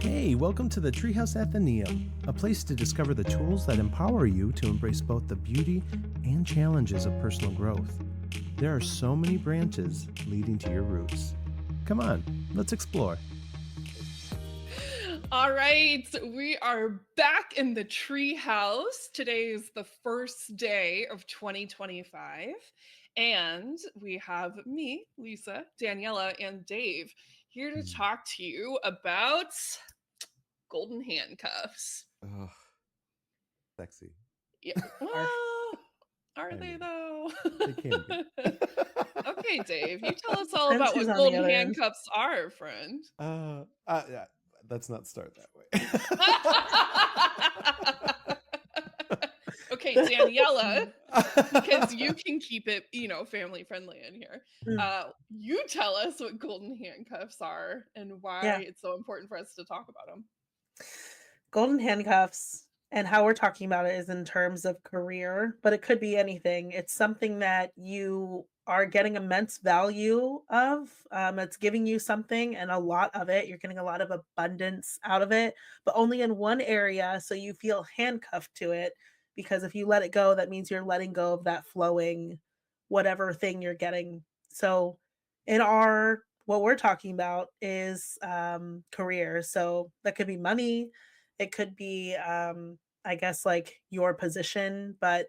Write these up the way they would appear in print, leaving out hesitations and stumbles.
Hey, welcome to the Treehouse Athenaeum, a place to discover the tools that empower you to embrace both the beauty and challenges of personal growth. There are so many branches leading to your roots. Come on, let's explore. All right, we are back in the tree house. Today is the first day of 2025, and we have me, Lisa, Daniela, and Dave here to Hmm. talk to you about golden handcuffs. Ugh, sexy. Yeah, Arf. well, are I they mean, though? they can be. Okay, Dave, you tell us all Depends about who's what on the golden other end. handcuffs are, friend. Yeah, let's not start that way. Okay, Daniela, because you can keep it, family friendly in here. Mm, You tell us what golden handcuffs are and why yeah. it's so important for us to talk about them. Golden handcuffs and how we're talking about it is in terms of career, but it could be anything. It's something that you are getting immense value of. It's giving you something and a lot of it. You're getting a lot of abundance out of it, but only in one area. So you feel handcuffed to it because if you let it go, that means you're letting go of that flowing whatever thing you're getting. So in our what we're talking about is career. So that could be money, it could be, I guess, like your position, but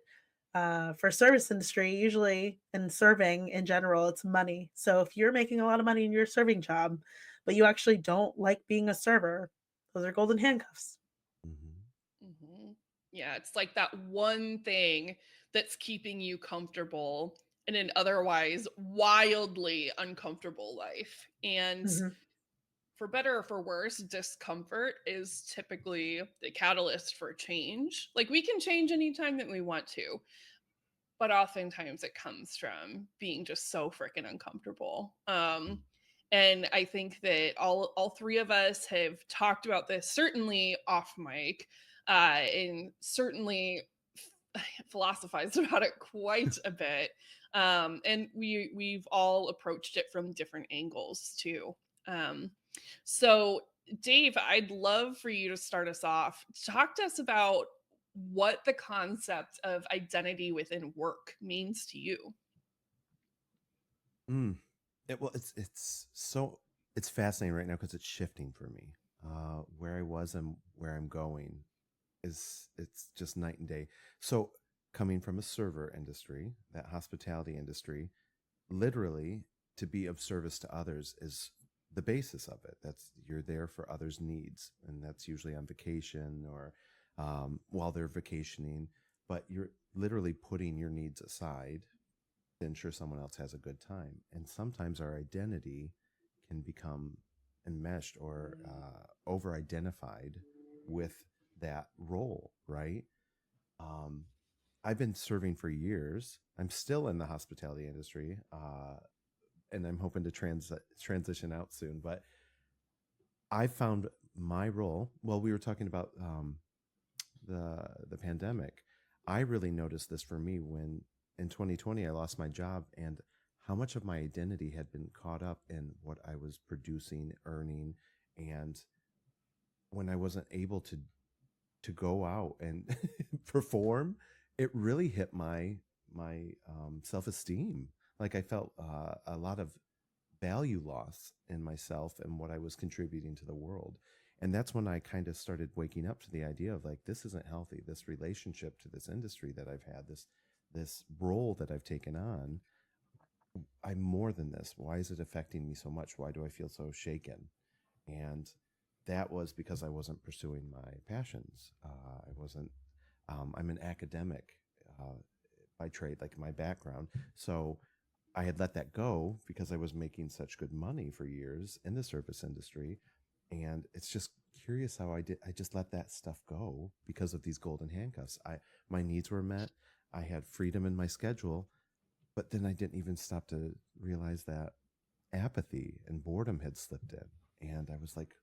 for service industry, usually in serving in general, it's money. So if you're making a lot of money in your serving job, but you actually don't like being a server, those are golden handcuffs. Mhm. Mhm. Yeah, it's like that one thing that's keeping you comfortable in an otherwise wildly uncomfortable life. And Mhm. for better or for worse, discomfort is typically the catalyst for change. Like we can change anytime that we want to, but oftentimes it comes from being just so freaking uncomfortable. And I think that all three of us have talked about this certainly off mic, and certainly philosophized about it quite a bit. And we've all approached it from different angles too. Um, so Dave, I'd love for you to start us off. Talk to us about what the concept of identity within work means to you. Mm. It's fascinating right now because it's shifting for me. Where I was and where I'm going it's just night and day. So coming from a server industry, that hospitality industry, literally to be of service to others is the basis of it. That's you're there for others' needs, and that's usually on vacation or while they're vacationing. But you're literally putting your needs aside to ensure someone else has a good time. And sometimes our identity can become enmeshed or over identified with that role, right? Um, I've been serving for years. I'm still in the hospitality industry, and I'm hoping to transition out soon. But I found my role. Well, we were talking about the pandemic. I really noticed this for me when in 2020 I lost my job and how much of my identity had been caught up in what I was producing, earning, and when I wasn't able to go out and perform, it really hit my self esteem. Like I felt a lot of value loss in myself and what I was contributing to the world. And that's when I kind of started waking up to the idea of like, this isn't healthy. This relationship to this industry that I've had, this role that I've taken on, I'm more than this. Why is it affecting me so much? Why do I feel so shaken? And that was because I wasn't pursuing my passions. I wasn't. I'm an academic by trade, like my background. So I had let that go because I was making such good money for years in the service industry. And it's just curious how I did. I just let that stuff go because of these golden handcuffs. My needs were met. I had freedom in my schedule, but then I didn't even stop to realize that apathy and boredom had slipped in. And I was like,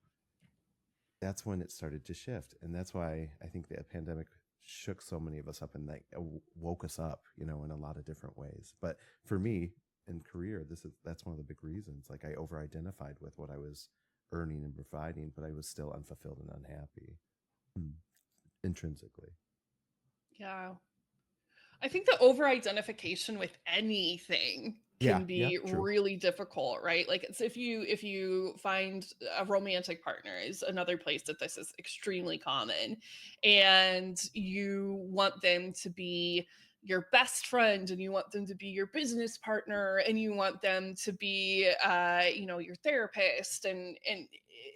that's when it started to shift. And that's why I think the pandemic shook so many of us up and like woke us up, in a lot of different ways. But for me in career, that's one of the big reasons. Like I over identified with what I was earning and providing, but I was still unfulfilled and unhappy intrinsically. Yeah. I think the over identification with anything Yeah, can yeah, be true. really difficult, right? Like it's if you find a romantic partner is another place that this is extremely common, and you want them to be your best friend, and you want them to be your business partner, and you want them to be your therapist, and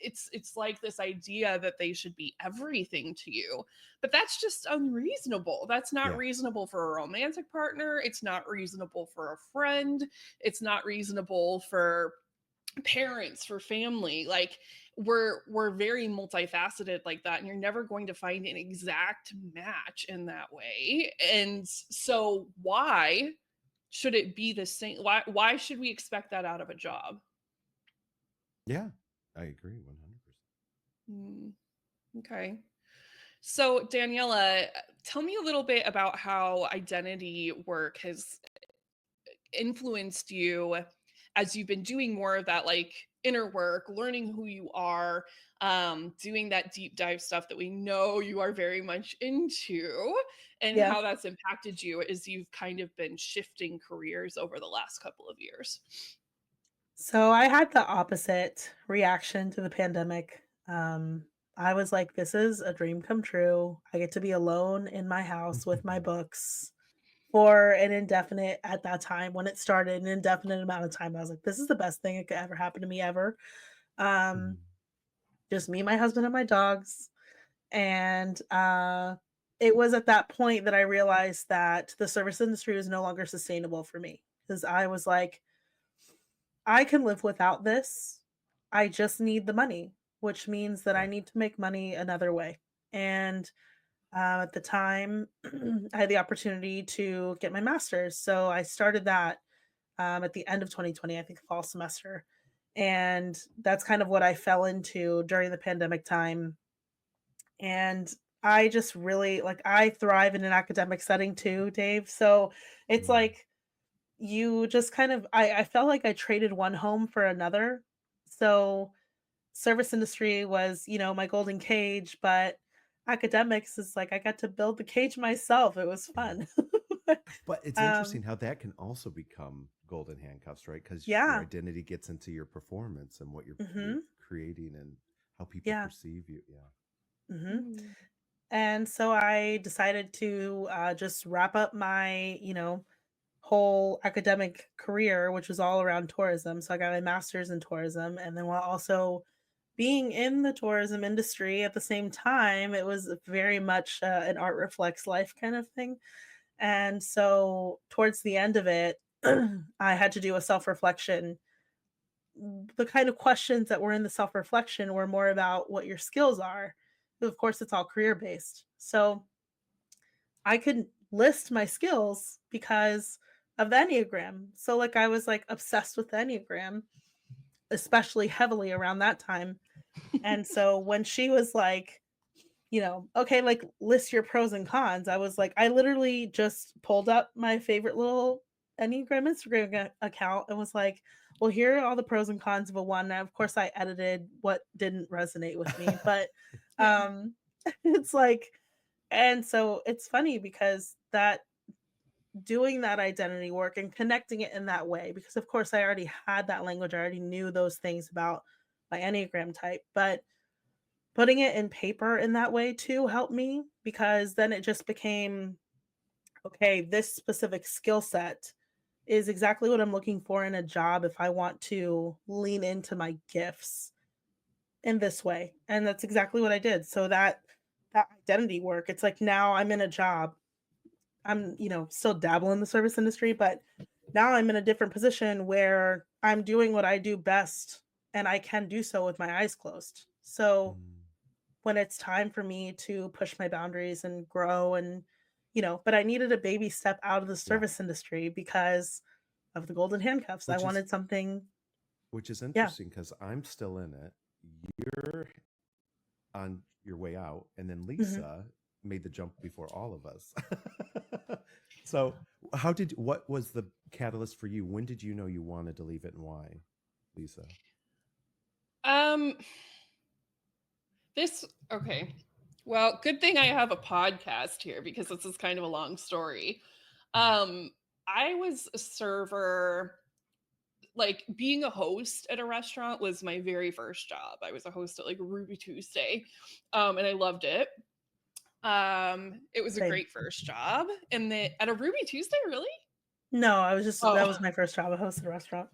it's like this idea that they should be everything to you, but that's just unreasonable. That's not Yeah, reasonable for a romantic partner. It's not reasonable for a friend. It's not reasonable for parents, for family. Like we're very multifaceted like that, and you're never going to find an exact match in that way. And so why should it be the same? Why should we expect that out of a job? yeah, I agree 100%. Hmm, okay. So, Daniela, tell me a little bit about how identity work has influenced you as you've been doing more of that like inner work, learning who you are, doing that deep dive stuff that we know you are very much into, and Yeah. how that's impacted you as you've kind of been shifting careers over the last couple of years. So I had the opposite reaction to the pandemic. I was like, this is a dream come true. I get to be alone in my house with my books for an indefinite, at that time when it started, an indefinite amount of time. I was like, this is the best thing that could ever happen to me ever. Um, Mhm. just me, my husband, and my dogs. And it was at that point that I realized that the service industry was no longer sustainable for me, because I was like, I can live without this. I just need the money, which means that I Yeah. need to make money another way. And at the time, I had the opportunity to get my master's. So I started that at the end of 2020, I think fall semester. And that's kind of what I fell into during the pandemic time. And I just really like, I thrive in an academic setting too, Dave. So it's Mm. like, you just kind of, I felt like I traded one home for another. So service industry was, my golden cage, but academics is like I got to build the cage myself. It was Yeah. fun. But it's um interesting how that can also become golden handcuffs, right? Because your yeah. identity gets into your performance and what you're Mhm. creating and how people Yeah. perceive you. Yeah. Mhm. Mm. And so I decided to just wrap up my, whole academic career, which was all around tourism. So I got my master's in tourism, and then while also being in the tourism industry at the same time, it was very much an art reflects life kind of thing. And so towards the end of it, I had to do a self reflection. The kind of questions that were in the self reflection were more about what your skills are. Of course, it's all career based. So I could list my skills because of the Enneagram. So, like, I was like obsessed with the Enneagram, especially heavily around that time. And so when she was like, okay, like list your pros and cons. I was like, I literally just pulled up my favorite little Enneagram Instagram account and was like, well, here are all the pros and cons of a one. And of course, I edited what didn't resonate with me, but Yeah. um, it's like, and so it's funny because that doing that identity work and connecting it in that way, because of course I already had that language, I already knew those things about my Enneagram type, but putting it in paper in that way too helped me, because then it just became, okay, this specific skill set is exactly what I'm looking for in a job if I want to lean into my gifts in this way. And that's exactly what I did. So that identity work, it's like now I'm in a job. I'm, still dabble in the service industry, but now I'm in a different position where I'm doing what I do best, and I can do so with my eyes closed. So Mm. when it's time for me to push my boundaries and grow, and but I needed a baby step out of the Yeah. service industry because of the golden handcuffs. I Which is wanted something. Yeah. interesting because I'm still in it. You're on your way out, and then Mhm. Lisa made the jump before all of us. So, what was the catalyst for you? When did you know you wanted to leave it, and why, Lisa? This okay. Well, good thing I have a podcast here because this is kind of a long story. I was a server, like being a host at a restaurant was my very first job. I was a host at like Ruby Tuesday. And I loved it. It was a Same. great first job. And then at a Ruby Tuesday, really? No, I was just that Oh, was my first job. I hosted a restaurant.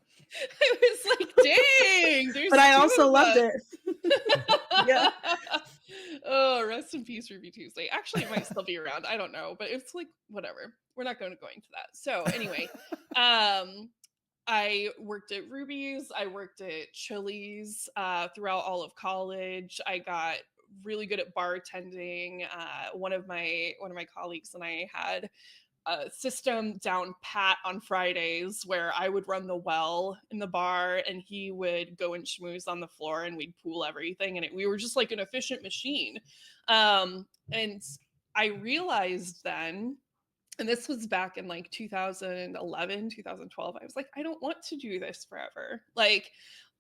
I was like, dang, there's But I two also of loved us. it. Yeah. Oh, rest in peace, Ruby Tuesday. Actually, it might still be around. I don't know, but it's like whatever. We're not going into that. So anyway, I worked at Ruby's. I worked at Chili's throughout all of college. I got really good at bartending. One of my colleagues and I had a system down pat on Fridays where I would run the well in the bar and he would go and schmooze on the floor and we'd pool everything. And we were just like an efficient machine. And I realized then, and this was back in like 2011, 2012, I was like, I don't want to do this forever. Like,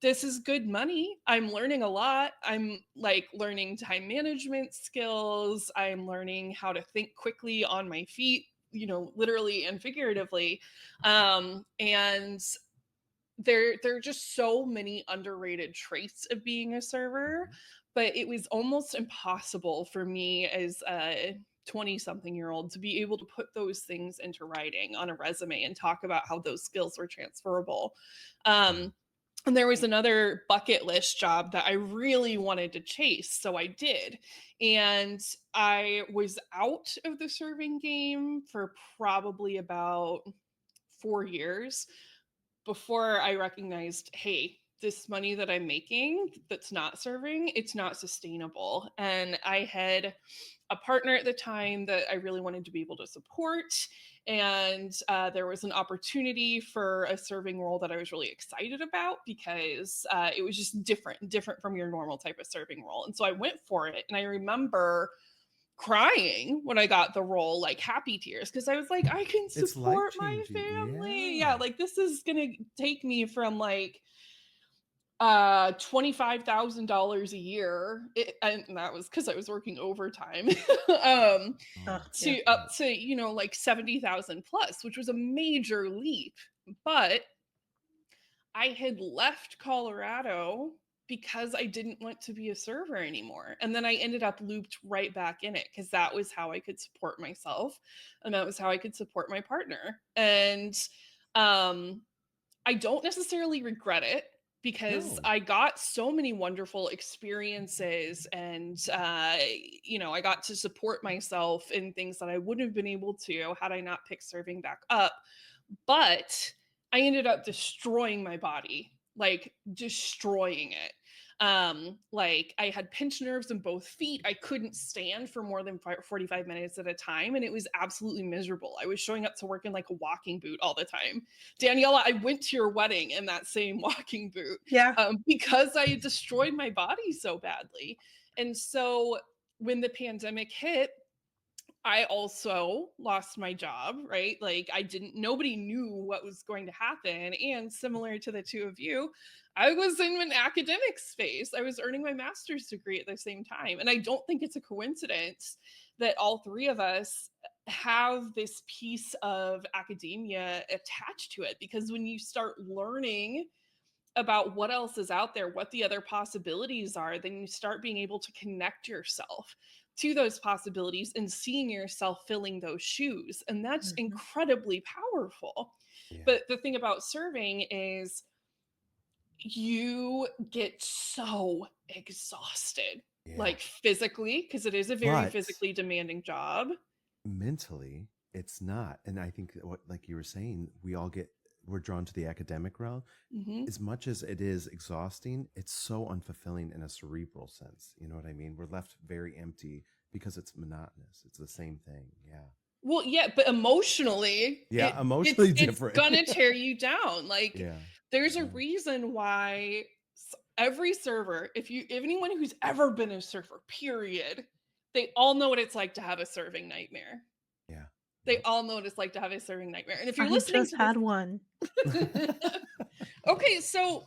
this is good money. I'm learning a lot. I'm like learning time management skills. I'm learning how to think quickly on my feet, literally and figuratively. And there are just so many underrated traits of being a server, but it was almost impossible for me as a 20-something-year-old to be able to put those things into writing on a resume and talk about how those skills were transferable. And there was another bucket list job that I really wanted to chase, so I did. And I was out of the serving game for probably about 4 years before I recognized, hey, this money that I'm making that's not serving, it's not sustainable. And I had a partner at the time that I really wanted to be able to support. And there was an opportunity for a serving role that I was really excited about because it was just different from your normal type of serving role. And so I went for it. And I remember crying when I got the role, like happy tears, because I was like, I can It's support my life-changing. family. Yeah. Yeah, like this is gonna take me from like $25,000 a year, and that was because I was working overtime, Oh, Yeah. to up to like 70,000 plus, which was a major leap. But I had left Colorado because I didn't want to be a server anymore. And then I ended up looped right back in it because that was how I could support myself and that was how I could support my partner. And I don't necessarily regret it because no. I got so many wonderful experiences and I got to support myself in things that I wouldn't have been able to had I not picked serving back up. But I ended up destroying my body, like destroying it. Like I had pinched nerves in both feet. I couldn't stand for more than 45 minutes at a time, and it was absolutely miserable. I was showing up to work in like a walking boot all the time. Daniela, I went to your wedding in that same walking boot Yeah. because I had destroyed my body so badly. And so when the pandemic hit, I also lost my job, right? Like nobody knew what was going to happen. And similar to the two of you, I was in an academic space. I was earning my master's degree at the same time. And I don't think it's a coincidence that all three of us have this piece of academia attached to it. Because when you start learning about what else is out there, what the other possibilities are, then you start being able to connect yourself to those possibilities and seeing yourself filling those shoes. And that's incredibly powerful. Yeah. But the thing about serving is you get so exhausted, like physically, because it is a very physically demanding job. Mentally, it's not. And I think what, like you were saying, we're drawn to the academic realm. As much as it is exhausting, it's so unfulfilling in a cerebral sense. You know what I mean? We're left very empty because it's monotonous. It's the same thing. Yeah. Well, yeah, but emotionally, emotionally different. It's gonna tear you down. Like, Yeah. there's a reason why every server, if anyone who's ever been a server, period, they all know what it's like to have a serving nightmare. Yeah. They all know what it's like to have a serving nightmare. And if you're I listening just to had one. Okay, so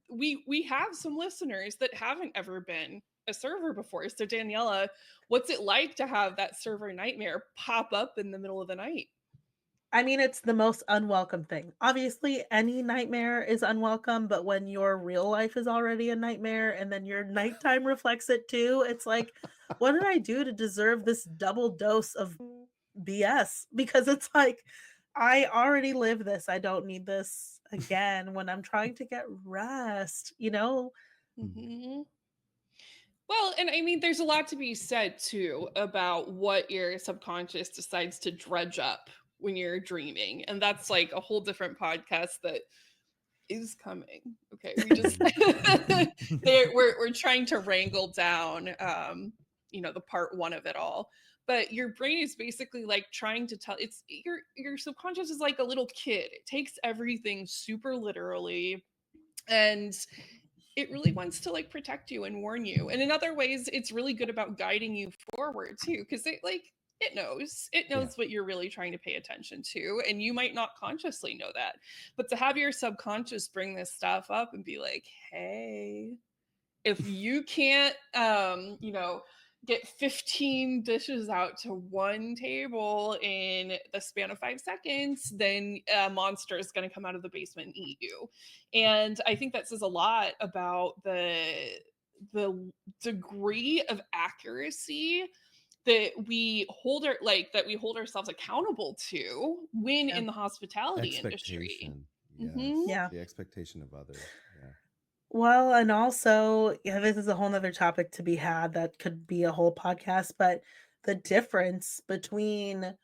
we have some listeners that haven't ever been a server before. So Daniela, what's it like to have that server nightmare pop up in the middle of the night? I mean, it's the most unwelcome thing. Obviously, any nightmare is unwelcome, but when your real life is already a nightmare and then your nighttime reflects it too, it's like, what did I do to deserve this double dose of BS? Because it's like, I already live this. I don't need this again when I'm trying to get rest, you know? Mm-hmm. Well, and I mean, there's a lot to be said too about what your subconscious decides to dredge up when you're dreaming. And that's like a whole different podcast that is coming. Okay. We just, we're trying to wrangle down, the part one of it all. But your brain is basically like trying to tell your subconscious is like a little kid. It takes everything super literally. And it really wants to like protect you and warn you. And in other ways, it's really good about guiding you forward too, because it knows Yeah. what you're really trying to pay attention to, and you might not consciously know that. But to have your subconscious bring this stuff up and be like, hey, if you can't get 15 dishes out to one table in the span of 5 seconds, then a monster is going to come out of the basement and eat you. And I think that says a lot about the degree of accuracy that we hold ourselves accountable to when Yeah. in the hospitality industry. Expectation. Mm-hmm. Yes. Yeah. The expectation of others. Yeah. Well, and also, yeah, this is a whole nother topic to be had that could be a whole podcast, but the difference between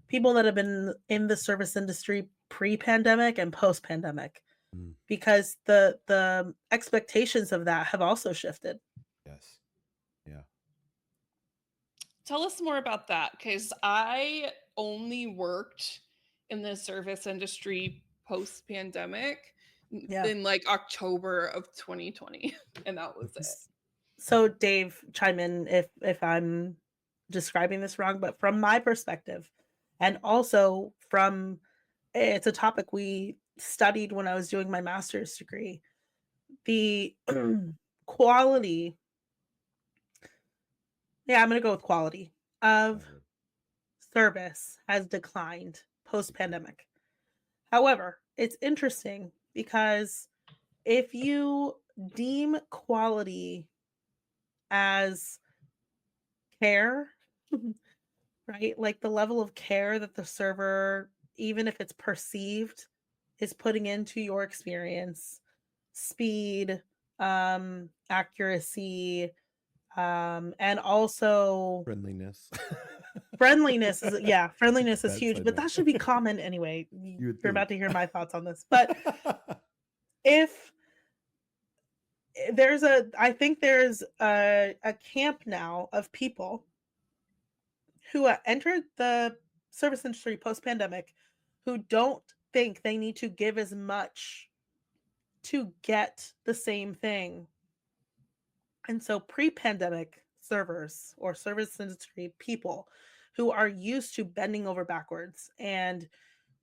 people that have been in the service industry pre-pandemic and post-pandemic, Mm, because the expectations of that have also shifted. yes. Yeah. Tell us more about that, because I only worked in the service industry post pandemic Yeah. in like October of 2020, and that was it. So Dave, chime in if I'm describing this wrong, but from my perspective, and also from it's a topic we studied when I was doing my master's degree. The quality, yeah, I'm going to go with quality I of would. service has declined post pandemic. However, it's interesting because if you deem quality as care, right? Like the level of care that the server, even if it's perceived, is putting into your experience, speed, accuracy, and also Friendliness. friendliness is, yeah, friendliness is huge, Bedside but that manner. should be common anyway. You would You're about think. to hear my thoughts on this. But if there's I think there's a camp now of people who entered the service industry post pandemic who don't think they need to give as much to get the same thing. And so pre pandemic servers or service industry people who are used to bending over backwards and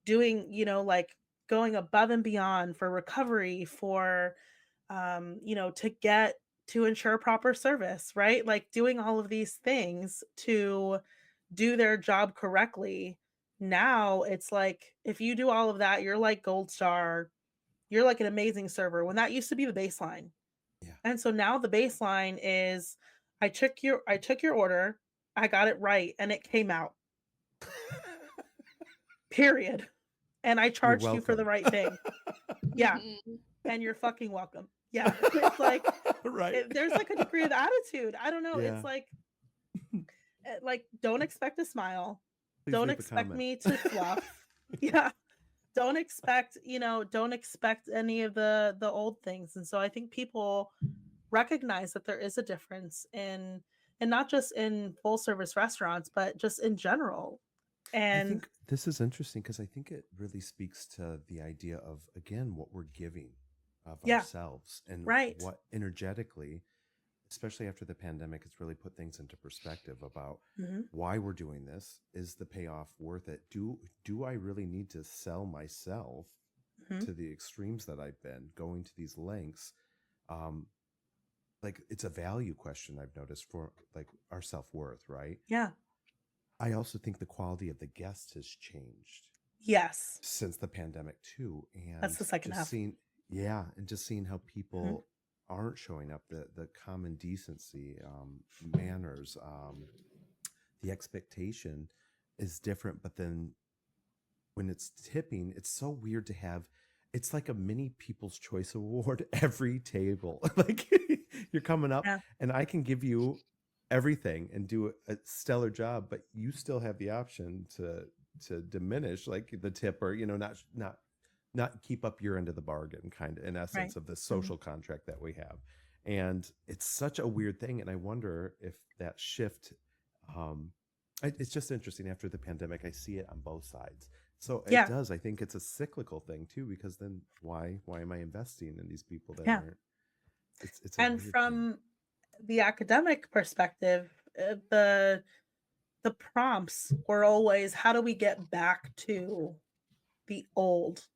doing, like going above and beyond for recovery, for, to get to ensure proper service, right? Like doing all of these things to do their job correctly. Now it's like if you do all of that, you're like gold star, you're like an amazing server when that used to be the baseline. Yeah. And so now the baseline is I took your order, I got it right and it came out. Period. And I You're charged you for the welcome. right thing. Yeah, Mhm. and you're fucking welcome. Yeah. It's like Right. there's like a degree of attitude. I don't know. It's Yeah. like don't expect a smile. Please Don't leave a expect comment. me to fluff. Yeah. Don't expect any of the old things. And so I think people recognize that there is a difference in, and not just in full service restaurants, but just in general. I And think this is interesting because I think it really speaks to the idea of, again, what we're giving of yeah, ourselves and right. what energetically, especially after the pandemic, it's really put things into perspective about Hmm. why we're doing this. Is the payoff worth it? Do I really need to sell myself Hmm. to the extremes that I've been going to these lengths um, like it's a value question I've noticed for like our self-worth, right? Yeah. I also think the quality of the guest has changed Yes. since the pandemic too. That's And the second just half. seeing, yeah, and just seeing how Mhm. people aren't showing up, the common decency, manners, the expectation is different. But then when it's tipping, it's so weird to have. It's like a mini People's Choice Award every table. Like you're coming up, Yeah. and I can give you everything and do a stellar job, but you still have the option to diminish like the tip, or not keep up your end of the bargain, kind of in Right. essence of the Mhm. social contract that we have. And it's such a weird thing, and I wonder if that shift, um it's just interesting. After the pandemic, I see it on both sides. So it Yeah. does. I think it's a cyclical thing too, because then why am I investing in these people that Yeah. aren't? It's a And weird thing. from the academic perspective, the prompts were always, how do we get back to the old?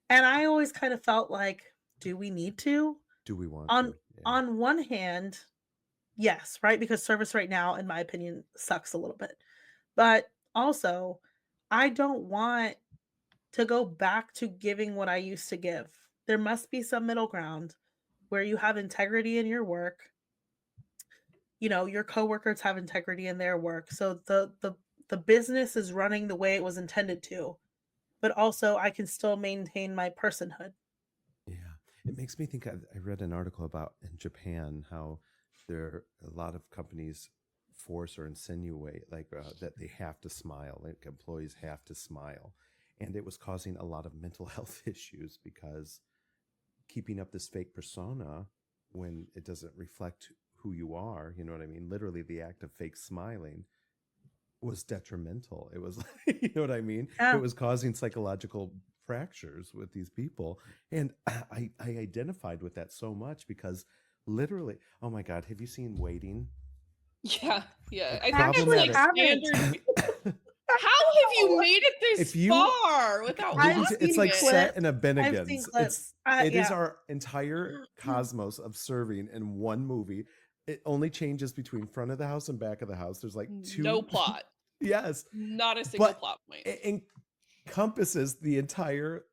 And I always kind of felt like, do we need to? Do we want On to? Yeah. on one hand, yes, right? Because service right now, in my opinion, sucks a little bit. But also, I don't want to go back to giving what I used to give. There must be some middle ground where you have integrity in your work, your coworkers have integrity in their work. So the business is running the way it was intended to, but also I can still maintain my personhood. Yeah, it makes me think. I read an article about in Japan how there a lot of companies force or insinuate like that they have to smile, like employees have to smile, and it was causing a lot of mental health issues because keeping up this fake persona when it doesn't reflect who you are. You know what I mean? Literally, the act of fake smiling was detrimental. It was like, you know what I mean? It Yeah. was causing psychological fractures with these people. And I identified with that so much because literally, oh my God, have you seen Waiting? Yeah, yeah. Like I I think that's actually like problematic. haven't. standard. How have you made it If this you far without you I've need to, it's watching seen like it? set clips. in a I've seen Bennigan's. clips. It is Yeah. our entire cosmos of serving in one movie. It only changes between front of the house and back of the house. There's like No two. plot. Yes, Not a single but plot point. it encompasses the entire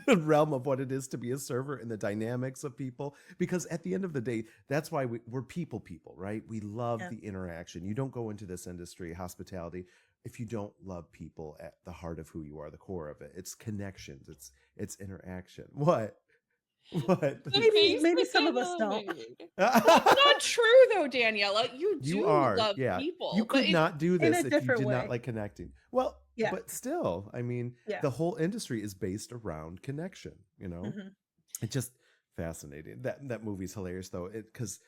realm of what it is to be a server and the dynamics of people. Because at the end of the day, that's why we're people, right? We love Yeah. the interaction. You don't go into this industry, hospitality, if you don't love people at the heart of who you are, the core of it. It's connections. It's interaction. What? The Maybe face maybe that some of us Daniela don't. made. That's not true though, Daniela. You You do are, love yeah. You people, but could not do In a this if you different did not way. like connecting. Well, Yeah. but still, I mean, Yeah. the whole industry is based around connection, you know? Mhm. It's just fascinating. That movie's hilarious though. It because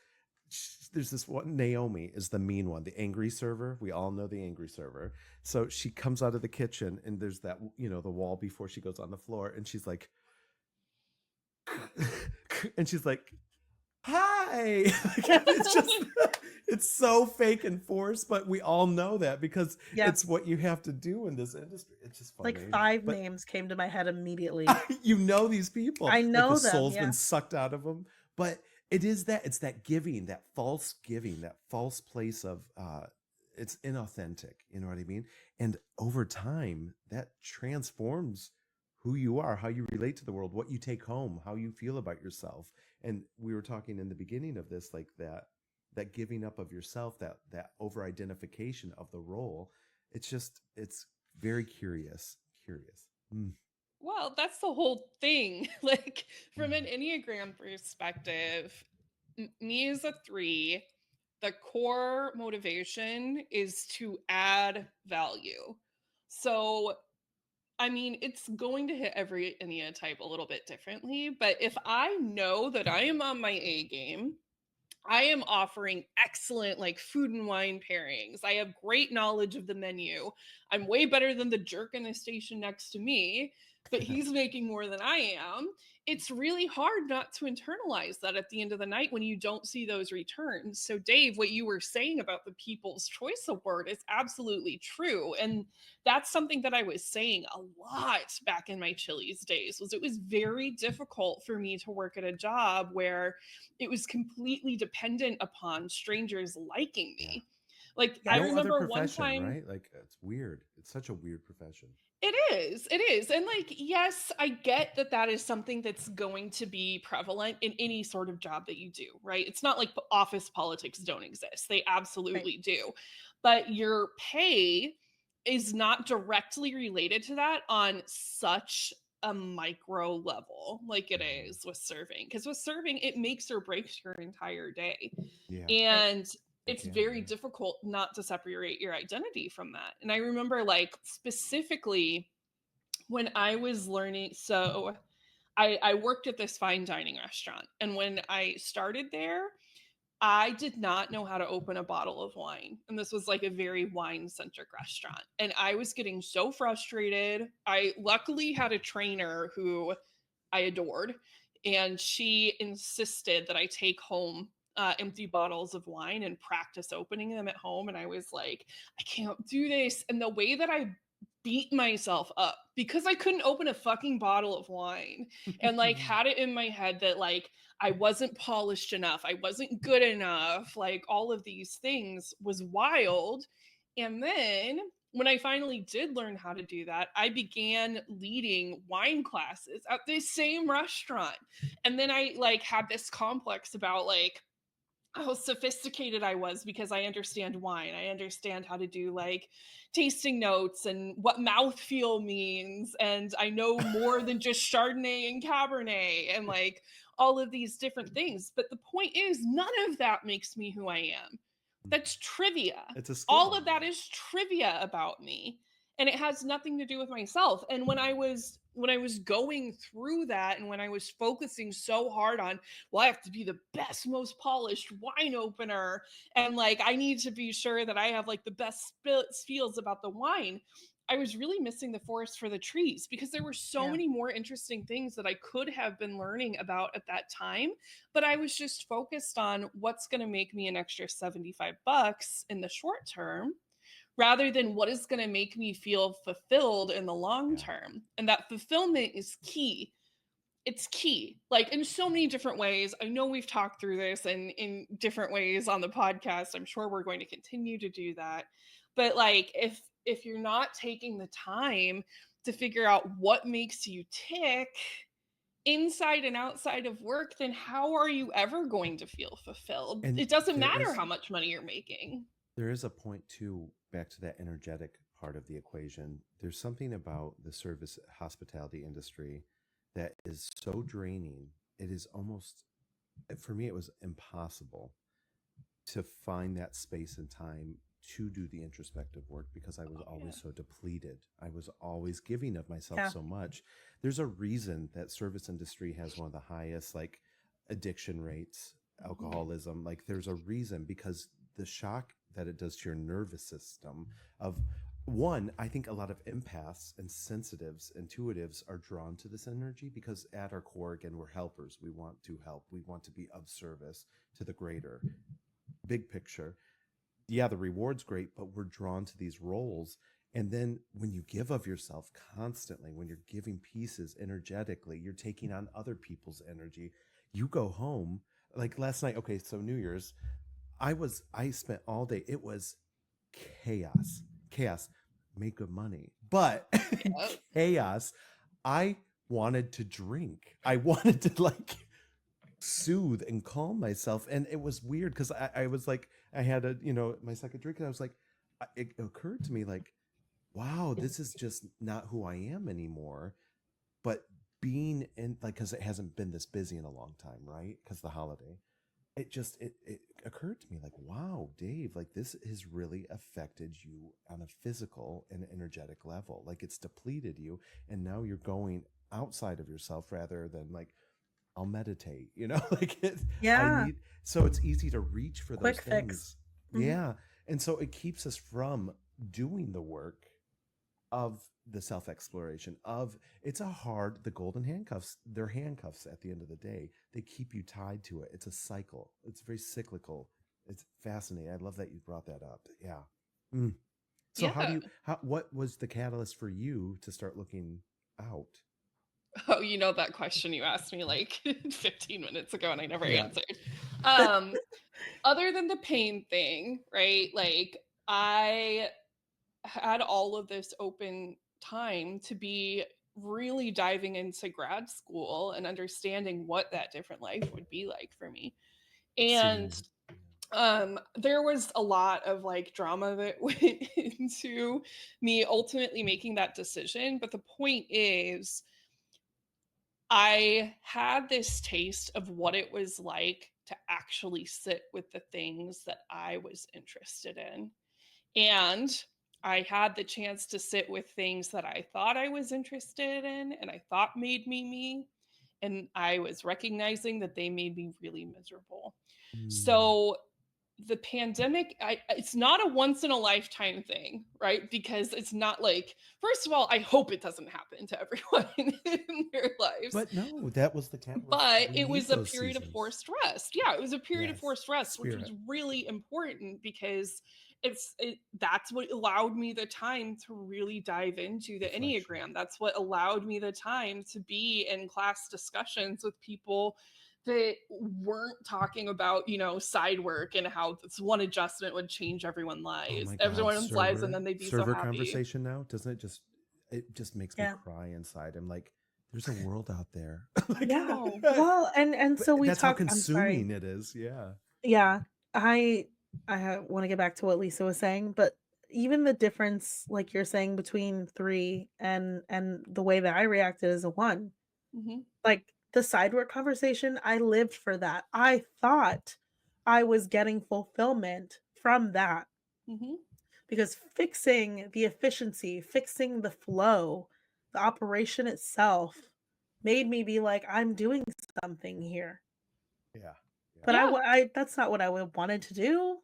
there's this one. Naomi is the mean one, the angry server. We all know the angry server. So she comes out of the kitchen and there's that the wall before she goes on the floor, and she's like, and she's like, hi. It's just it's so fake and forced, but we all know that because Yeah. it's what you have to do in this industry. It's just Like funny, 5 but names came to my head immediately. you know these people I like the know them, soul's been yeah. sucked out of them. But it's that giving, that false place of it's inauthentic, you know what I mean? And over time that transforms who you are, how you relate to the world, what you take home, how you feel about yourself. And we were talking in the beginning of this, like that giving up of yourself, that over identification of the role. It's very curious. Mm. well, that's the whole thing. Like from an Mm. Enneagram perspective, me is a 3. The core motivation is to add value. So, I mean, it's going to hit every Ennea type a little bit differently, but if I know that I am on my A game, I am offering excellent like food and wine pairings. I have great knowledge of the menu. I'm way better than the jerk in the station next to me, but he's making more than I am. it's really hard not to internalize that at the end of the night when you don't see those returns. So, Dave, what you were saying about the People's Choice Award is absolutely true. And that's something that I was saying a lot back in my Chili's days, was it was very difficult for me to work at a job where it was completely dependent upon strangers liking Yeah. me. Like, I Yes. No other remember one profession, time. right? Like it's weird. It's such a weird profession. It is. It is. And like, yes, I get that that is something that's going to be prevalent in any sort of job that you do, right? It's not like office politics don't exist. They Right. absolutely do. But your pay is not directly related to that on such a micro level like it Mhm. is with serving. Because with serving, it makes or breaks your entire day. Yeah, Right. And it it's can. very Yeah. difficult not to separate your identity from that. And I remember, like, specifically when I was learning, so I worked at this fine dining restaurant. And when I started there, I did not know how to open a bottle of wine. And this was like a very wine centric restaurant. And I was getting so frustrated. I luckily had a trainer who I adored, and she insisted that I take home empty bottles of wine and practice opening them at home. And I was like, I can't do this. And the way that I beat myself up because I couldn't open a fucking bottle of wine, and like had it in my head that like I wasn't polished enough, I wasn't good enough, like all of these things was wild. And then when I finally did learn how to do that, I began leading wine classes at this same restaurant. And then I like had this complex about like how sophisticated I was because I understand wine. I understand how to do like tasting notes and what mouthfeel means. And I know more than just Chardonnay and Cabernet and like all of these different things. But the point is, none of that makes me who I am. That's trivia. It's a All skill. of that is trivia about me. And it has nothing to do with myself. And when I was going through that, and when I was focusing so hard on, well, I have to be the best, most polished wine opener, and like I need to be sure that I have like the best feels about the wine, I was really missing the forest for the trees because there were so Yeah. many more interesting things that I could have been learning about at that time. But I was just focused on what's going to make me an extra $75 in the short term rather than what is going to make me feel fulfilled in the long Yeah. term. And that fulfillment is key. It's key, like in so many different ways. I know we've talked through this and in different ways on the podcast. I'm sure we're going to continue to do that. But like if you're not taking the time to figure out what makes you tick inside and outside of work, then how are you ever going to feel fulfilled? And It doesn't matter how much money you're making. there is a point too, back to that energetic part of the equation. There's something about the service hospitality industry that is so draining. It is almost, for me, it was impossible to find that space and time to do the introspective work because I was Oh, always yeah. so depleted. I was always giving of myself Yeah. so much. There's a reason that service industry has one of the highest like addiction rates, alcoholism. Like there's a reason because the shock that it does to your nervous system of one, I think a lot of empaths and sensitives, intuitives are drawn to this energy because at our core, again, we're helpers. We want to help. We want to be of service to the greater big picture. Yeah, the reward's great, but we're drawn to these roles. And then when you give of yourself constantly, when you're giving pieces energetically, you're taking on other people's energy. You go home like last night. Okay, so New Year's, I spent all day. It was chaos, chaos. Make good money, but Yeah. chaos. I wanted to drink. I wanted to like soothe and calm myself. And it was weird because I was like, I had my second drink, and I was like, it occurred to me like, wow, this is just not who I am anymore. But being in like, because it hasn't been this busy in a long time, right? Because the holiday, it occurred to me like, wow, Dave, like this has really affected you on a physical and energetic level. Like it's depleted you, and now you're going outside of yourself rather than like, I'll meditate, like I Yeah. need, so it's easy to reach for those Quick fix. things. Mhm. Yeah. And so it keeps us from doing the work of the self exploration of it's a hard the golden handcuffs, they're handcuffs at the end of the day. They keep you tied to it. It's a cycle. It's very cyclical. It's fascinating. I love that you brought that up. Yeah. Mm. So how do Yeah. you how what was the catalyst for you to start looking out? Oh, you know that question you asked me like 15 minutes ago and I never Yeah. answered. Um, Other than the pain thing, right? Like I had all of this open time to be really diving into grad school and understanding what that different life would be like for me. And Seeing there was a lot of like drama that went into me ultimately making that decision, but the point is I had this taste of what it was like to actually sit with the things that I was interested in. And I had the chance to sit with things that I thought I was interested in and I thought made me me. And I was recognizing that they made me really miserable. mm, So the pandemic, it's not a once in a lifetime thing, right? Because it's not like, first of all, I hope it doesn't happen to everyone in their lives, but no, that was the catalyst. but We it need was a those period of seasons. forced rest. Yeah, it was a period of Yes. forced rest, which was Spirit. really important because that's what allowed me the time to really dive into the Reflection. Enneagram. That's what allowed me the time to be in class discussions with people that weren't talking about, side work and how this one adjustment would change Oh my God, everyone's lives, and server then they'd be so server happy. conversation now. Doesn't it just makes me Yeah. cry inside. I'm like, there's a world out there. Like, Yeah. No. Well, and but so we that's how talk I'm sorry. consuming it is. Yeah. Yeah. I I want to get back to what Lisa was saying, but even the difference like you're saying between 3 and the way that I reacted as a 1. Hmm. Like the side work conversation, I lived for that. I thought I was getting fulfillment from that Hmm. because fixing the efficiency, fixing the flow, the operation itself made me be like, I'm doing something here. Yeah. Yeah. But Yeah. I that's not what I would wanted to do.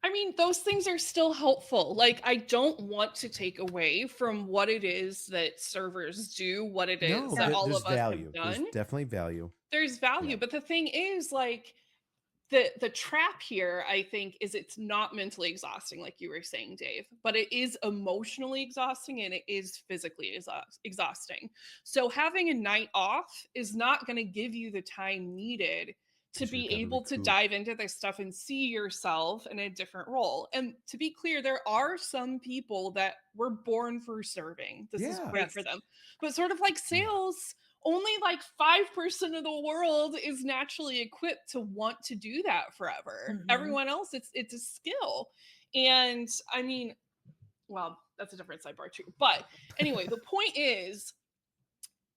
I mean, those things are still helpful. Like, I don't want to take away from what it is that servers do, what it is No, that Yeah. all there's of us have value. There's done. definitely value. There's Yeah. value. But the thing is, like, the trap here, I think, is it's not mentally exhausting, like you were saying, Dave, but it is emotionally exhausting and it is physically exhausting. So having a night off is not going to give you the time needed to Because you've be got to able to recoup. dive into this stuff and see yourself in a different role. And to be clear, there are some people that were born for serving. This is Yeah. great for Yes. them. But sort of like Mm. sales, only like 5% of the world is naturally equipped to want to do that forever. Mhm. Everyone else, it's a skill. And I mean, well, that's a different sidebar too. But anyway, the point is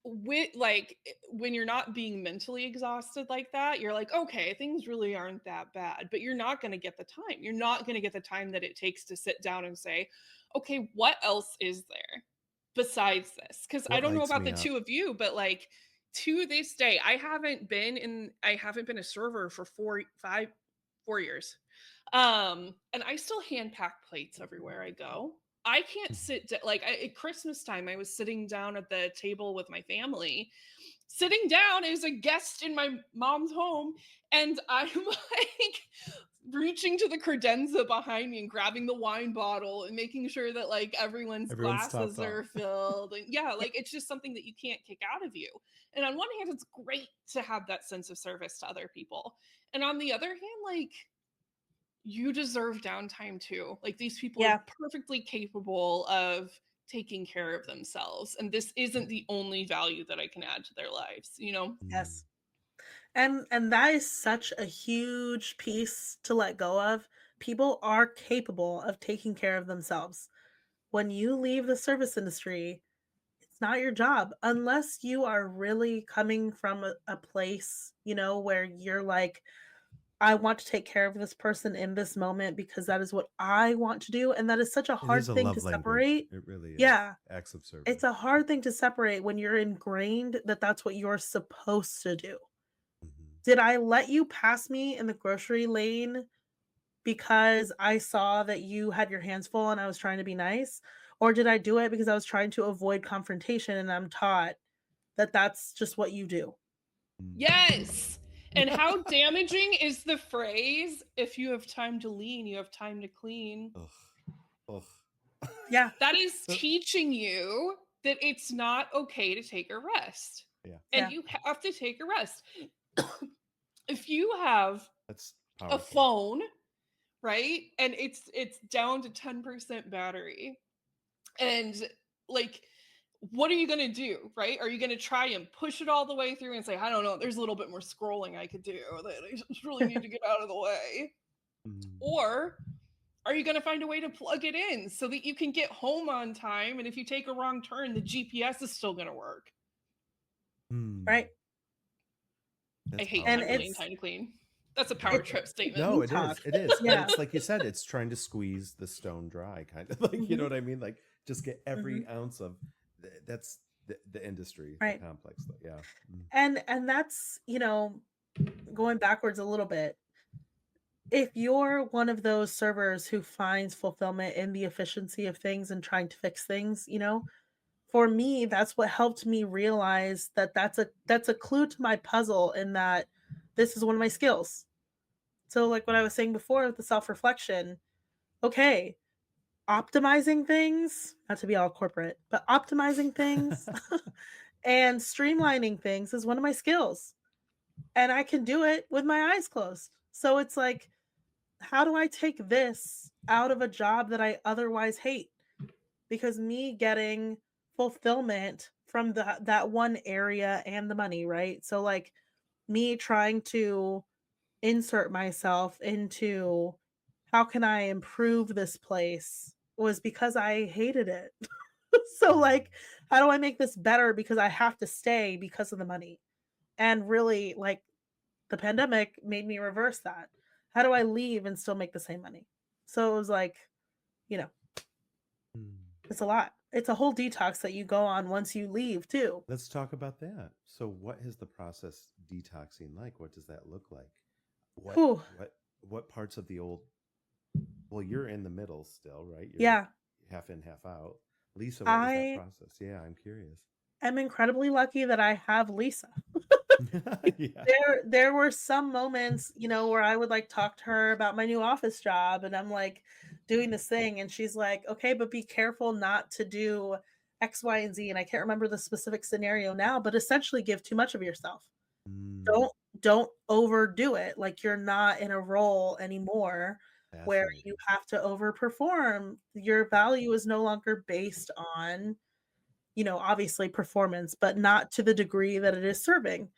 with like when you're not being mentally exhausted like that, you're like, okay, things really aren't that bad, but you're not going to get the time. You're not going to get the time that it takes to sit down and say, okay, what else is there besides this? Because I What don't know lights about me the up? two of you, but like to this day, I haven't been a server for 4 years. And I still hand pack plates everywhere I go. I can't Mhm. like at Christmas time, I was sitting down at the table with my family, sitting down as a guest in my mom's home, and I'm like reaching to the credenza behind me and grabbing the wine bottle and making sure that like everyone's Everyone's topped glasses are off. filled. And yeah, Yeah. like it's just something that you can't kick out of you. And on one hand, it's great to have that sense of service to other people. And on the other hand, like you deserve downtime too. Like these people are Yeah. perfectly capable of taking care of themselves. And this isn't the only value that I can add to their lives, you know? Mm. Yes. And that is such a huge piece to let go of. People are capable of taking care of themselves. When you leave the service industry, it's not your job unless you are really coming from a place, where you're like, I want to take care of this person in this moment because that is what I want to do. And that is such a It is hard a thing to love language. separate. It really is. Yeah. Acts of It's service. a hard thing to separate when you're ingrained that that's what you're supposed to do. Mhm. Did I let you pass me in the grocery lane because I saw that you had your hands full and I was trying to be nice? Or did I do it because I was trying to avoid confrontation and I'm taught that that's just what you do? Mm. Yes. And how damaging is the phrase, if you have time to lean, you have time to clean? Ugh. Ugh. Yeah. That is teaching you that it's not okay to take a rest. Yeah. And Yeah. you have to take a rest. If you have That's a powerful. phone, right? And it's down to 10% battery. And like, what are you going to do, right? Are you going to try and push it all the way through and say, I don't know, there's a little bit more scrolling I could do that I just really need to get out of the way? Mm. Or are you going to find a way to plug it in so that you can get home on time? And if you take a wrong turn, the GPS is still going to work. Mm. Right. I That's hate And time to powerful. lean, time to clean. That's a Yeah. power it's trip statement. No, it detox. is. It is. And Yeah. it's like you said, it's trying to squeeze the stone dry, kind of like, you know Mhm. what I mean? Like just get every Mhm. ounce of that's the industry, the Right. complex. Yeah. Mm. And that's, going backwards a little bit. If you're one of those servers who finds fulfillment in the efficiency of things and trying to fix things, for me, that's what helped me realize that that's a clue to my puzzle in that this is one of my skills. So like what I was saying before with the self-reflection, okay, optimizing things, not to be all corporate, but optimizing things and streamlining things is one of my skills. And I can do it with my eyes closed. So it's like, how do I take this out of a job that I otherwise hate? Because me getting fulfillment from that one area and the money, right? So like me trying to insert myself into how can I improve this place was because I hated it. So Mm. like how do I make this better because I have to stay because of the money? And really like the pandemic made me reverse that. How do I leave and still make the same money? So it was like, you know, Mm. it's a lot. It's a whole detox that you go on once you leave too. Let's talk about that. So what is the process detoxing like? What does that look like? What Whew. what parts of the old, well, you're in the middle still, right? You're Yeah. half in, half out. Lisa, what was that I process? Yeah, I'm curious. am incredibly lucky that I have Lisa. Yeah. There were some moments, where I would like talk to her about my new office job and I'm like doing this thing and she's like, "Okay, but be careful not to do X, Y, and Z." And I can't remember the specific scenario now, but essentially give too much of yourself. Mm, Don't overdo it. Like you're not in a role anymore where you fascinating. have to overperform. Your value is no longer based on, obviously performance, but not to the degree that it is serving.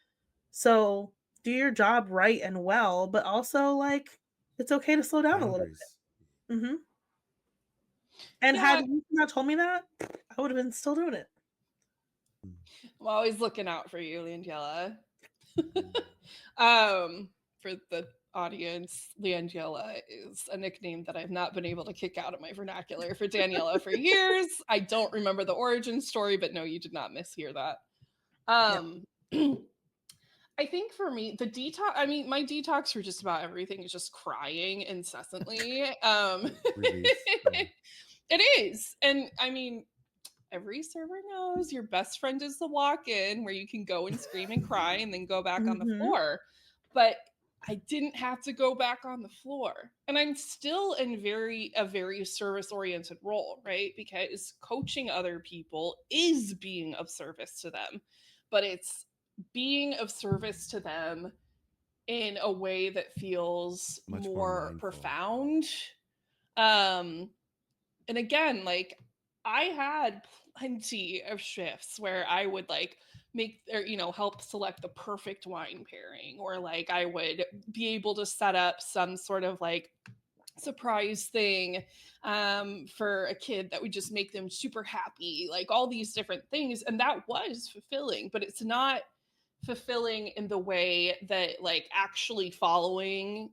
So do your job right and well, but also like it's okay to slow down a little Boundaries. bit. And had Yeah, you not told me that, I would have been still doing it. Mm, I'm always looking out for you, Langella. mm. For the audience, Langella is a nickname that I've not been able to kick out of my vernacular for Daniela for years. I don't remember the origin story, but no, you did not mishear that. Yeah. Um, I think for me, the detox, I mean, my detox for just about everything is just crying incessantly. Release. Yeah. It is. And I mean, every server knows your best friend is the walk-in where you can go and scream and cry and then go back on the Mhm. floor. But I didn't have to go back on the floor. And I'm still in a very service-oriented role, right? Because coaching other people is being of service to them. But it's being of service to them in a way that feels Much more more mindful. profound. Um and again, like I had plenty of shifts where I would like make or help select the perfect wine pairing, or like I would be able to set up some sort of like surprise thing for a kid that would just make them super happy, like all these different things, and that was fulfilling. But it's not fulfilling in the way that like actually following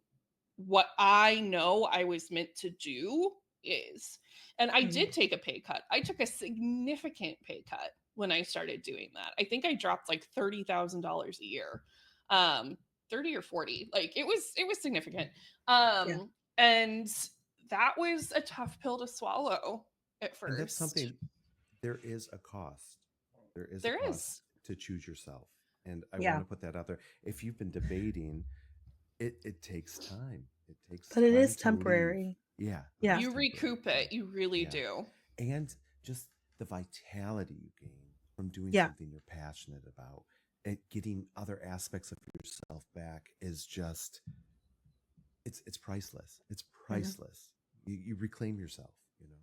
what I know I was meant to do is. And I Mhm. did take a pay cut. I took a significant pay cut when I started doing that. I think I dropped like $30,000 a year. 30 or 40. Like it was significant. Yeah. And that was a tough pill to swallow. at And that's first. something, there is a cost. There is a There cost is. to choose yourself. And I want Yeah, to put that out there. If you've been debating, it takes time. It takes but it time is to leave. temporary. Yeah, it Yeah. is You temporary. recoup it. You really Yeah. do. And just the vitality you gain from doing Yeah. something you're passionate about and getting other aspects of yourself back is just, it's priceless. It's Mhm. priceless. You reclaim yourself, you know.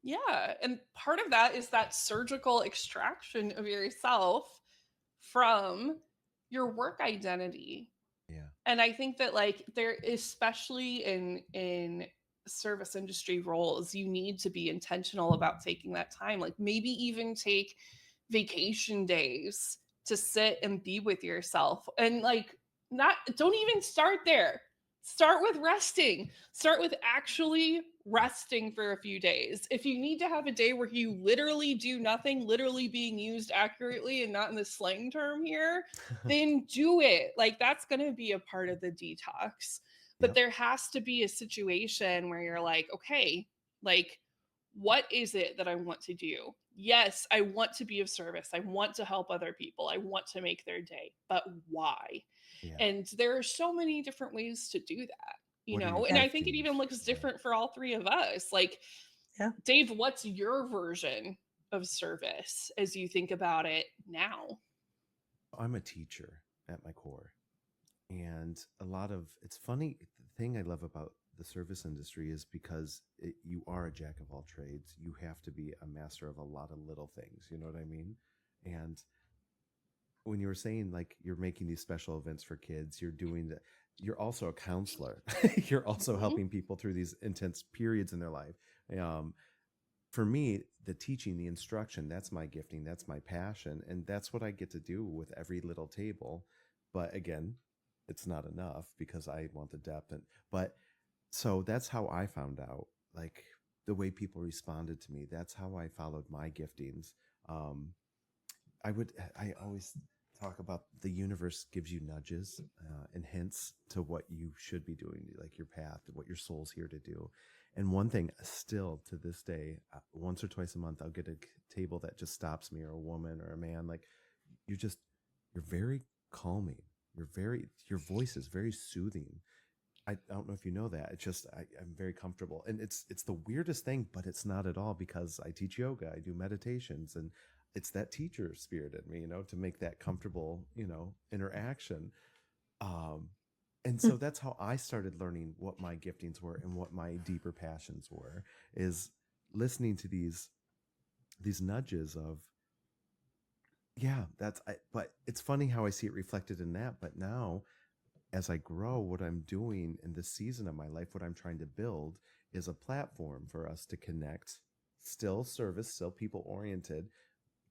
Yeah. And part of that is that surgical extraction of yourself from your work identity. Yeah. And I think that like there, especially in service industry roles, you need to be intentional about taking that time. Like maybe even take vacation days to sit and be with yourself. And like not, don't even start there. Start with resting. Start with actually resting for a few days. If you need to have a day where you literally do nothing, literally being used accurately and not in the slang term here, then do it. Like that's going to be a part of the detox. But Yep. there has to be a situation where you're like, okay, like what is it that I want to do? Yes, I want to be of service. I want to help other people. I want to make their day. But why? Yeah. And there are so many different ways to do that, you What are your know? And Yeah. I think it giftings? even looks Yeah. different for all three of us. Like, Yeah. Dave, what's your version of service as you think about it now? I'm a teacher at my core. And a lot of, it's funny, the thing I love about the service industry is because you are a jack of all trades. You have to be a master of a lot of little things. You know what I mean? And when you were saying like you're making these special events for kids, you're doing that. You're also a counselor. You're also Mhm. helping people through these intense periods in their life. Um, for me, the teaching, the instruction, that's my gifting, that's my passion, and that's what I get to do with every little table. But again, it's not enough because I want the depth. And but so that's how I found out, like the way people responded to me. That's how I followed my giftings. Um, I always talk about the universe gives you nudges and hints to what you should be doing, like your path, what your soul's here to do. And one thing, still to this day, once or twice a month, I'll get a table that just stops me, or a woman or a man. Like you're just, you're very calming. Your voice is very soothing. I don't know if you know that. It's just I'm very comfortable, and it's the weirdest thing, but it's not at all because I teach yoga, I do meditations, and it's that teacher spirit in me, to make that comfortable, interaction. Um, and Mm. so that's how I started learning what my giftings were and what my deeper passions were. Is listening to these nudges of, yeah, but it's funny how I see it reflected in that. But now as I grow, what I'm doing in this season of my life, what I'm trying to build is a platform for us to connect, still service, still people oriented,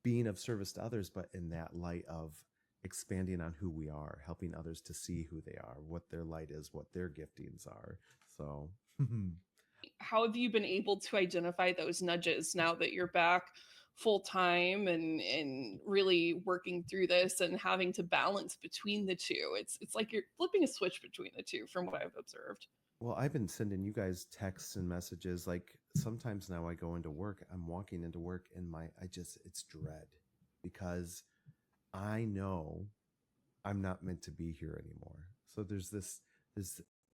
being of service to others, but in that light of expanding on who we are, helping others to see who they are, what their light is, what their giftings are. So, How have you been able to identify those nudges now that you're back full time and really working through this and having to balance between the two? It's like you're flipping a switch between the two from what I've observed. well, I've been sending you guys texts and messages. Like sometimes now I go into work, I'm walking into work and it's dread because I know I'm not meant to be here anymore. So there's this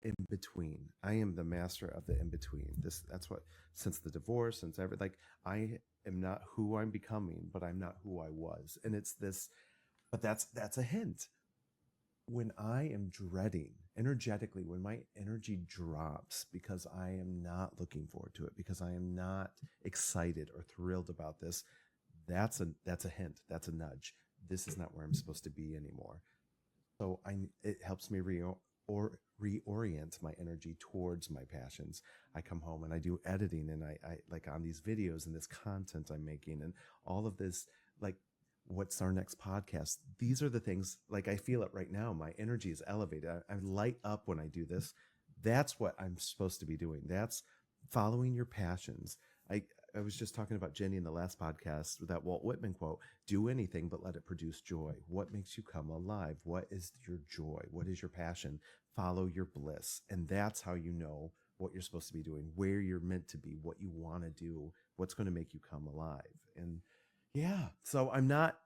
in between. I am the master of the in between. That's what, since the divorce, since ever, like I am not who I'm becoming, but I'm not who I was. And it's this, but that's a hint. When I am dreading energetically, when my energy drops because I am not looking forward to it, because I am not excited or thrilled about this, that's a hint. That's a nudge. This is not where I'm supposed to be anymore. So it helps me reorient my energy towards my passions. I come home and I do editing, and I like on these videos and this content I'm making and all of this, like what's our next podcast. These are the things, like I feel it right now. My energy is elevated. I light up when I do this. That's what I'm supposed to be doing. That's following your passions. I, I was just talking about Jenny in the last podcast with that Walt Whitman quote: do anything but let it produce joy. What makes you come alive? What is your joy? What is your passion? Follow your bliss. And that's how you know what you're supposed to be doing, where you're meant to be, what you want to do, what's going to make you come alive. And yeah, so I'm not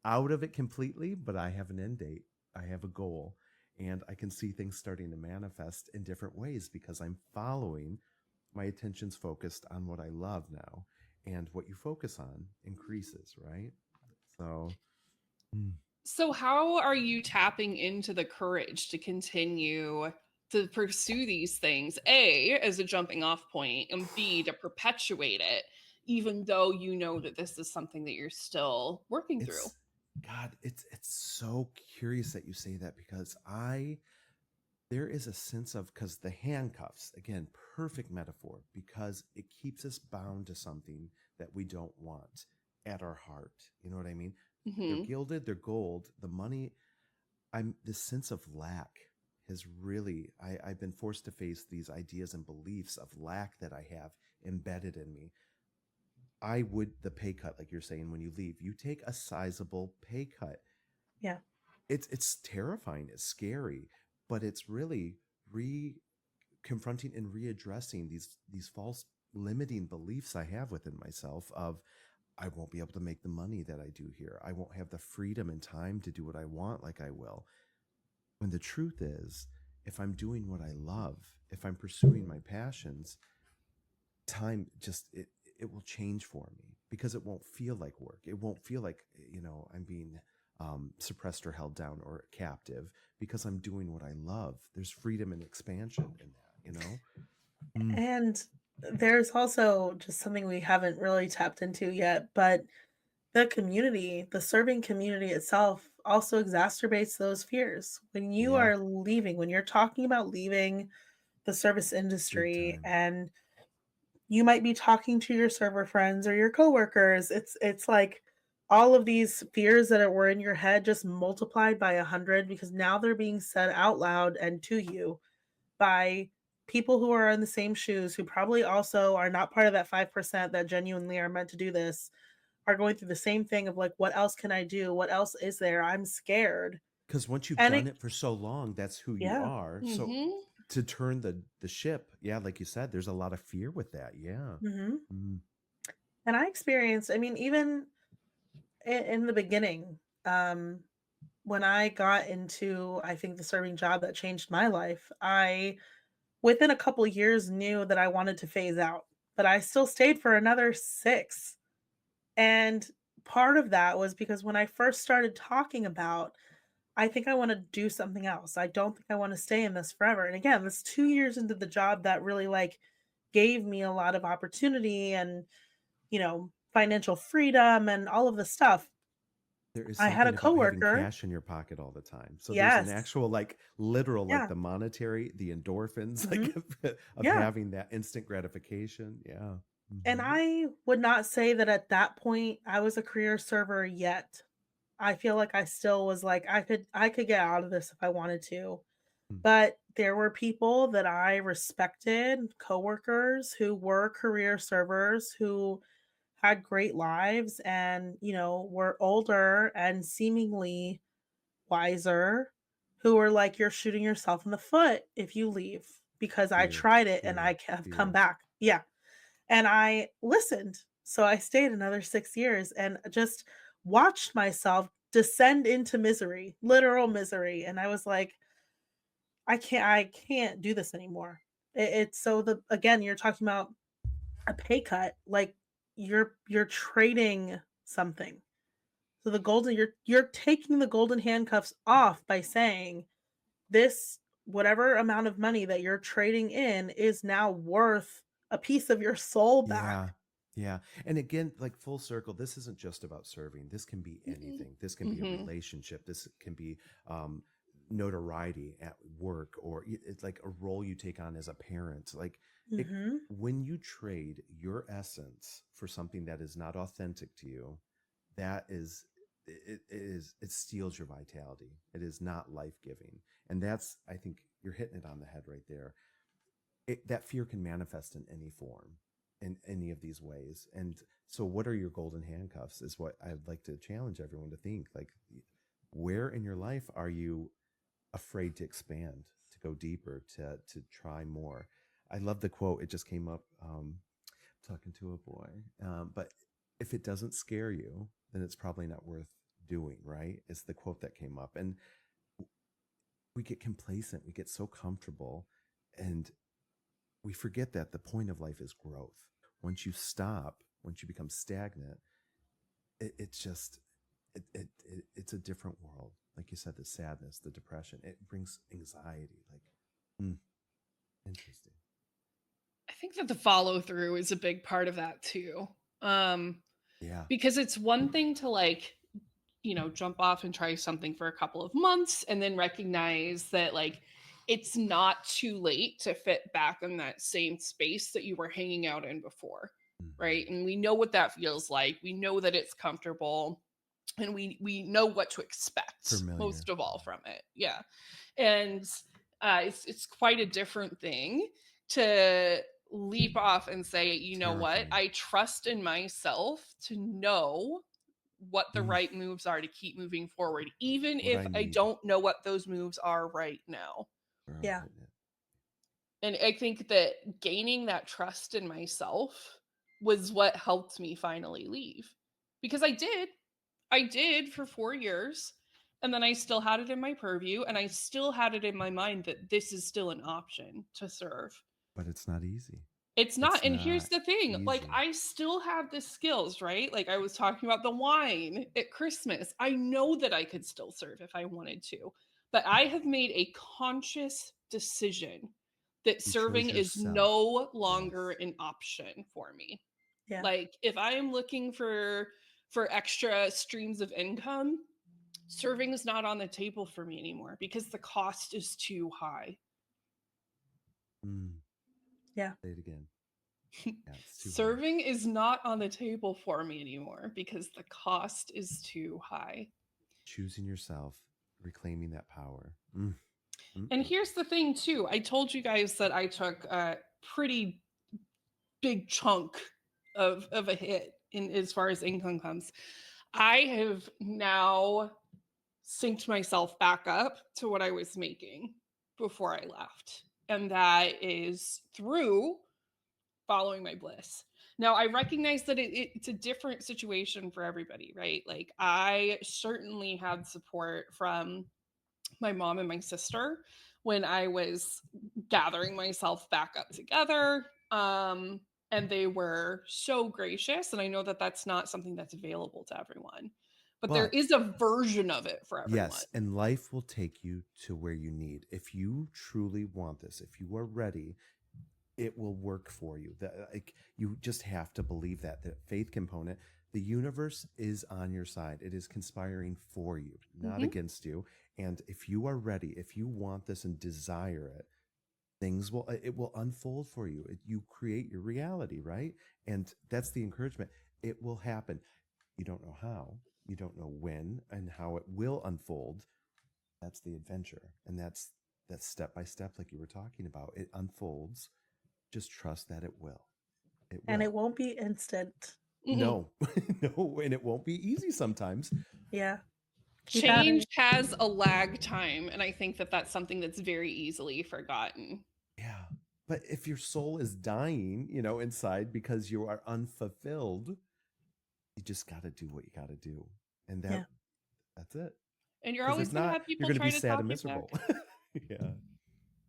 out of it completely, but I have an end date. I have a goal, and I can see things starting to manifest in different ways because I'm following. My attention's focused on what I love now, and what you focus on increases, right? So, mm, So, how are you tapping into the courage to continue to pursue these things? A, as a jumping off point, and B, to perpetuate it, even though you know that this is something that you're still working through? it's God, it's so curious that you say that because I there is a sense of, because the handcuffs, again, perfect metaphor, because it keeps us bound to something that we don't want at our heart. You know what I mean? They're Hmm. gilded, they're gold. The money, I'm this sense of lack has really, I've been forced to face these ideas and beliefs of lack that I have embedded in me. I would, the pay cut, like you're saying, when you leave, you take a sizable pay cut. Yeah. It's terrifying, it's scary, but it's really re confronting and readdressing these false limiting beliefs I have within myself of I won't be able to make the money that I do here. I won't have the freedom and time to do what I want like I will. When the truth is, if I'm doing what I love, if I'm pursuing my passions, time just it will change for me because it won't feel like work. It won't feel like I'm being suppressed or held down or captive because I'm doing what I love. There's freedom and expansion in that. Mm, And there's also just something we haven't really tapped into yet, but the community, the serving community itself also exacerbates those fears. When you yeah, are leaving, when you're talking about leaving the service big industry time. and you might be talking to your server friends or your coworkers, it's like all of these fears were in your head just multiplied by 100 because now they're being said out loud and to you by people who are in the same shoes, who probably also are not part of that 5% that genuinely are meant to do this, are going through the same thing of like, what else can I do? What else is there? I'm scared. Because once you've And done it, it for so long, that's who you yeah. are. So Hmm. to turn the ship, yeah, like you said, there's a lot of fear with that. Yeah. Hmm. Mm, And I experienced, I mean, even in the beginning, um, when I got into, I think, the serving job that changed my life, I, within a couple years, knew that I wanted to phase out, but I still stayed for another 6. And part of that was because when I first started talking about, I think I want to do something else. I don't think I want to stay in this forever. And again, this 2 years into the job that really like gave me a lot of opportunity and, financial freedom and all of the stuff. there is I had a something about having coworker. cash in your pocket all the time. So there's an Yes. actual, like, literal, like Yeah. the monetary, the endorphins, Hmm. like of Yeah. having that instant gratification. Yeah. And Hmm. I would not say that at that point I was a career server yet. I feel like I still was like I could get out of this if I wanted to. But there were people that I respected, coworkers who were career servers who had great lives and, were older and seemingly wiser, who were like, "You're shooting yourself in the foot if you leave because I Fear, tried it and fear, I have come fear. back." Yeah. And I listened. So I stayed another 6 years and just watched myself descend into misery, literal misery. And I was like, I can't do this anymore. It's so the again, you're talking about a pay cut, like you're trading something. So the golden you're taking the golden handcuffs off by saying this whatever amount of money that you're trading in is now worth a piece of your soul back. Yeah. Yeah. And again, like full circle, this isn't just about serving. This can be anything. This can be a Hmm. relationship. This can be um, notoriety at work, or it's like a role you take on as a parent. Like it, Mhm. when you trade your essence for something that is not authentic to you, that is, it steals your vitality. It is not life giving. And that's, I think you're hitting it on the head right there. That fear can manifest in any form, in any of these ways. And so what are your golden handcuffs is what I'd like to challenge everyone to think. Like, where in your life are you afraid to expand, to go deeper, to try more? I love the quote. It just came up talking to a boy. But if it doesn't scare you, then it's probably not worth doing, right? It's the quote that came up. And we get complacent, we get so comfortable, and we forget that the point of life is growth. Once you stop, once you become stagnant, it's just it's a different world. Like you said, the sadness, the depression, it brings anxiety. Like, interesting. I think that the follow through is a big part of that too. Yeah. Because it's one thing to like, jump off and try something for a couple of months and then recognize that like it's not too late to fit back in that same space that you were hanging out in before. Right. And we know what that feels like. We know that it's comfortable and we know what to expect Familiar. most of all from it. Yeah. And it's quite a different thing to leap off and say, you know what, Terrifying. I trust in myself to know what the right moves are to keep moving forward, even What if I I need. don't know what those moves are right now. Where I'm Yeah. putting it. And I think that gaining that trust in myself was what helped me finally leave. Because I did for 4 years. And then I still had it in my purview. And I still had it in my mind that this is still an option to serve. But it's not easy. It's not. It's And here's not the thing, like, easy. I still have the skills, right? Like, I was talking about the wine at Christmas. I know that I could still serve if I wanted to, but I have made a conscious decision that You chose serving is yourself. no longer Yes. an option for me. Yeah. Like, if I am looking for extra streams of income, serving is not on the table for me anymore because the cost is too high. Yeah. Say it again. Yeah, it's too high. Serving is not on the table for me anymore because the cost is too high. Choosing yourself, reclaiming that power. And here's the thing, too. I told you guys that I took a pretty big chunk of a hit in as far as income comes. I have now synced myself back up to what I was making before I left. And that is through following my bliss. Now, I recognize that it's a different situation for everybody, right? Like, I certainly had support from my mom and my sister when I was gathering myself back up together. And they were so gracious. And I know that that's not something that's available to everyone, but there is a version of it for everyone. Yes, and life will take you to where you need. If you truly want this, if you are ready, it will work for you. Like, you just have to believe that the faith component, the universe is on your side. It is conspiring for you, not against you. And if you are ready, if you want this and desire it, it will unfold for you. You create your reality, right? And that's the encouragement. It will happen. You don't know how, you don't know when and how it will unfold. That's the adventure. And that's step by step, like you were talking about. It unfolds. Just trust that it will. It will. And it won't be instant. No, no, and it won't be easy sometimes. Yeah. Change has a lag time, and I think that that's something that's very easily forgotten. Yeah, but if your soul is dying, inside because you are unfulfilled, you just got to do what you got to do, and that's it. And you're always going to have people try to talk you back. Yeah.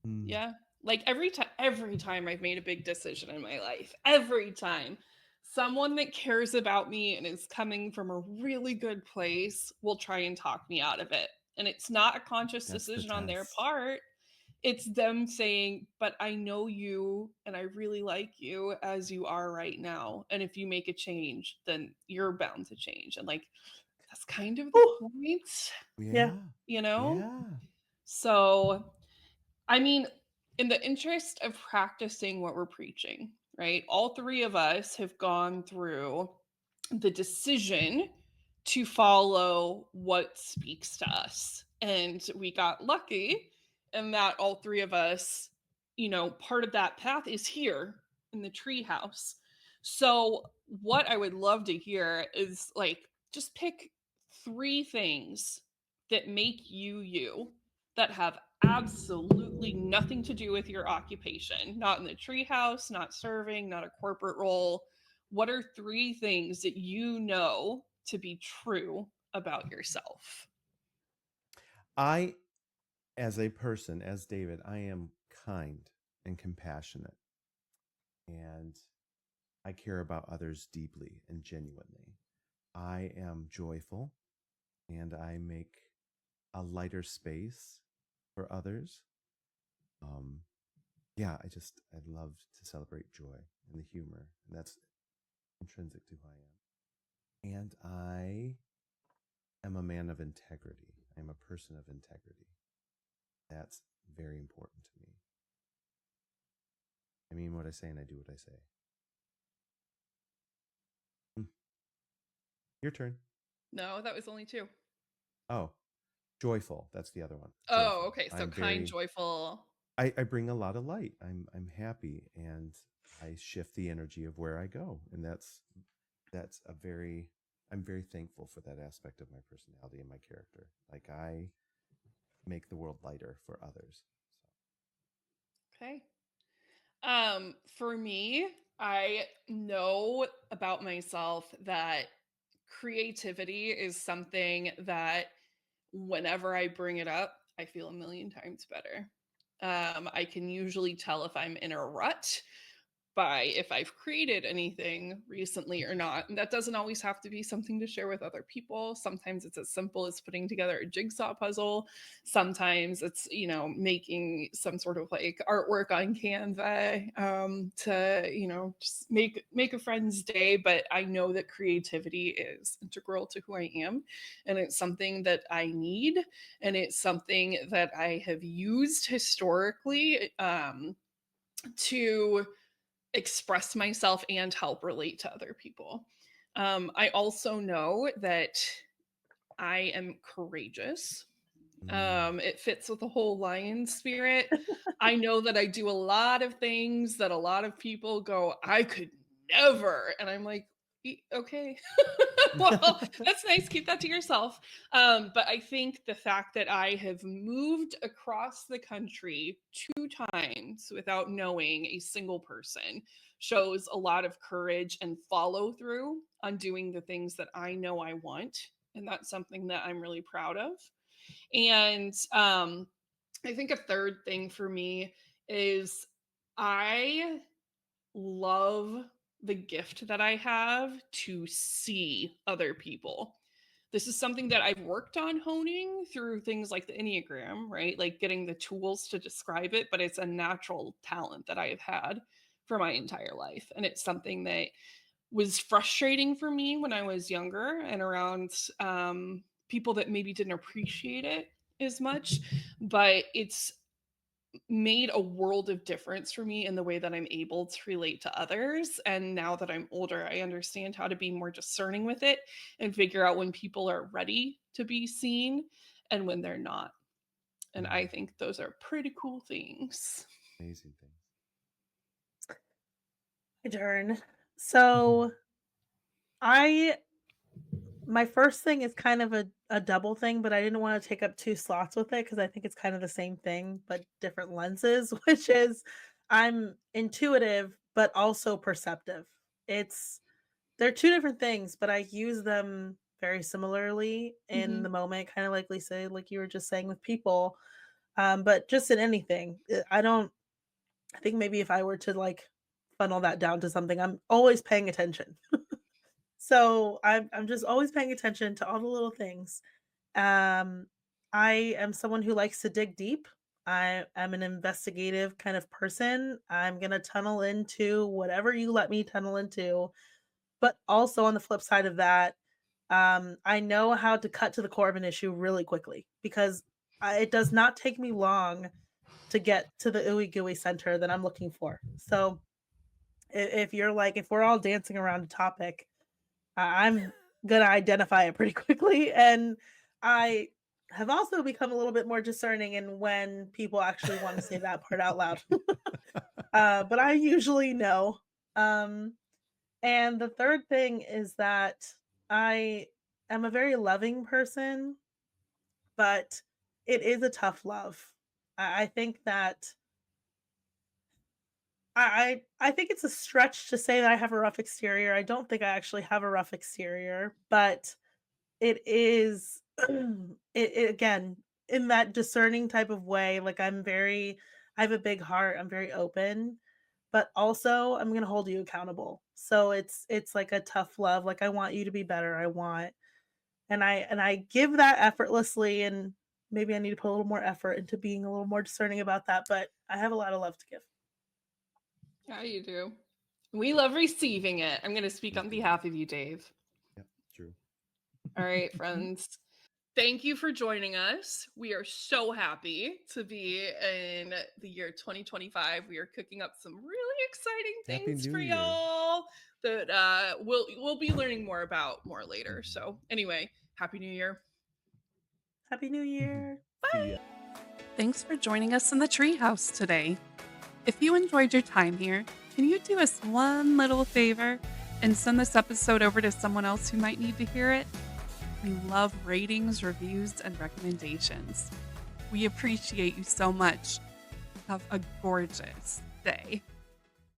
Yeah. Like every time I've made a big decision in my life, every time someone that cares about me and is coming from a really good place will try and talk me out of it. And it's not a conscious decision on their part. It's them saying, but I know you and I really like you as you are right now. And if you make a change, then you're bound to change. And like, that's kind of the point. Yeah. Yeah. Yeah. So, I mean, in the interest of practicing what we're preaching, right? All three of us have gone through the decision to follow what speaks to us. And we got lucky in that all three of us, part of that path is here in the treehouse. So, what I would love to hear is like, just pick 3 things that make you, that have absolutely nothing to do with your occupation, not in the treehouse, not serving, not a corporate role. What are three things that you know to be true about yourself? I, as a person, as David, I am kind and compassionate, and I care about others deeply and genuinely. I am joyful, and I make a lighter space for others. Um, yeah, I love to celebrate joy and the humor, and that's intrinsic to who I am. And I am a man of integrity. I am a person of integrity. That's very important to me. I mean what I say and I do what I say. Hmm. Your turn. No, that was only two. Oh, joyful. That's the other one. Oh, Joyful. okay. So I'm kind, very joyful. I bring a lot of light. I'm happy, and I shift the energy of where I go. And that's a very I'm very thankful for that aspect of my personality and my character. Like I make the world lighter for others. Okay. For me, I know about myself that creativity is something that whenever I bring it up, I feel a million times better. I can usually tell if I'm in a rut by if I've created anything recently or not. And that doesn't always have to be something to share with other people. Sometimes it's as simple as putting together a jigsaw puzzle. Sometimes it's, making some sort of like artwork on Canva to, just make a friend's day. But I know that creativity is integral to who I am. And it's something that I need. And it's something that I have used historically to express myself and help relate to other people. I also know that I am courageous. Mm. It fits with the whole lion spirit. I know that I do a lot of things that a lot of people go, I could never. And I'm like, Okay. Well, that's nice. Keep that to yourself. But I think the fact that I have moved across the country 2 times without knowing a single person shows a lot of courage and follow through on doing the things that I know I want. And that's something that I'm really proud of. And I think a third thing for me is I love the gift that I have to see other people. This is something that I've worked on honing through things like the Enneagram, right? Like getting the tools to describe it, but it's a natural talent that I have had for my entire life. And it's something that was frustrating for me when I was younger and around people that maybe didn't appreciate it as much. But it's made a world of difference for me in the way that I'm able to relate to others. And now that I'm older, I understand how to be more discerning with it and figure out when people are ready to be seen and when they're not. And I Mm. think those are pretty cool things. Amazing things. My turn. So I my first thing is kind of a double thing, but I didn't want to take up two slots with it because I think it's kind of the same thing, but different lenses, which is I'm intuitive, but also perceptive. It's they're two different things, but I use them very similarly in Mm-hmm. the moment, kind of like Lisa, like you were just saying with people. But just in anything, I don't. I think maybe if I were to like funnel that down to something, I'm always paying attention. So I'm just always paying attention to all the little things. Um, I am someone who likes to dig deep. I am an investigative kind of person. I'm gonna tunnel into whatever you let me tunnel into. But also on the flip side of that, I know how to cut to the core of an issue really quickly because it does not take me long to get to the ooey gooey center that I'm looking for. So if you're like, if we're all dancing around a topic, I'm gonna identify it pretty quickly. And I have also become a little bit more discerning in when people actually want to say that part out loud. But I usually know. Um, and the third thing is that I am a very loving person, but it is a tough love. I think that I think it's a stretch to say that I have a rough exterior. I don't think I actually have a rough exterior, but it is it again, in that discerning type of way, like, I have a big heart, I'm very open, but also I'm gonna hold you accountable. So it's like a tough love, like, I want you to be better, I want and I give that effortlessly, and maybe I need to put a little more effort into being a little more discerning about that, but I have a lot of love to give. Yeah, you do. We love receiving it. I'm going to speak Me on too. behalf of you, Dave. Yep, true. All right, friends. Thank you for joining us. We are so happy to be in the year 2025. We are cooking up some really exciting Happy things New for Year. y'all that we'll be learning more about more later. Mhm. So anyway, happy New Year. Happy New Year. See ya. Thanks for joining us in the treehouse today. If you enjoyed your time here, can you do us one little favor and send this episode over to someone else who might need to hear it? We love ratings, reviews, and recommendations. We appreciate you so much. Have a gorgeous day.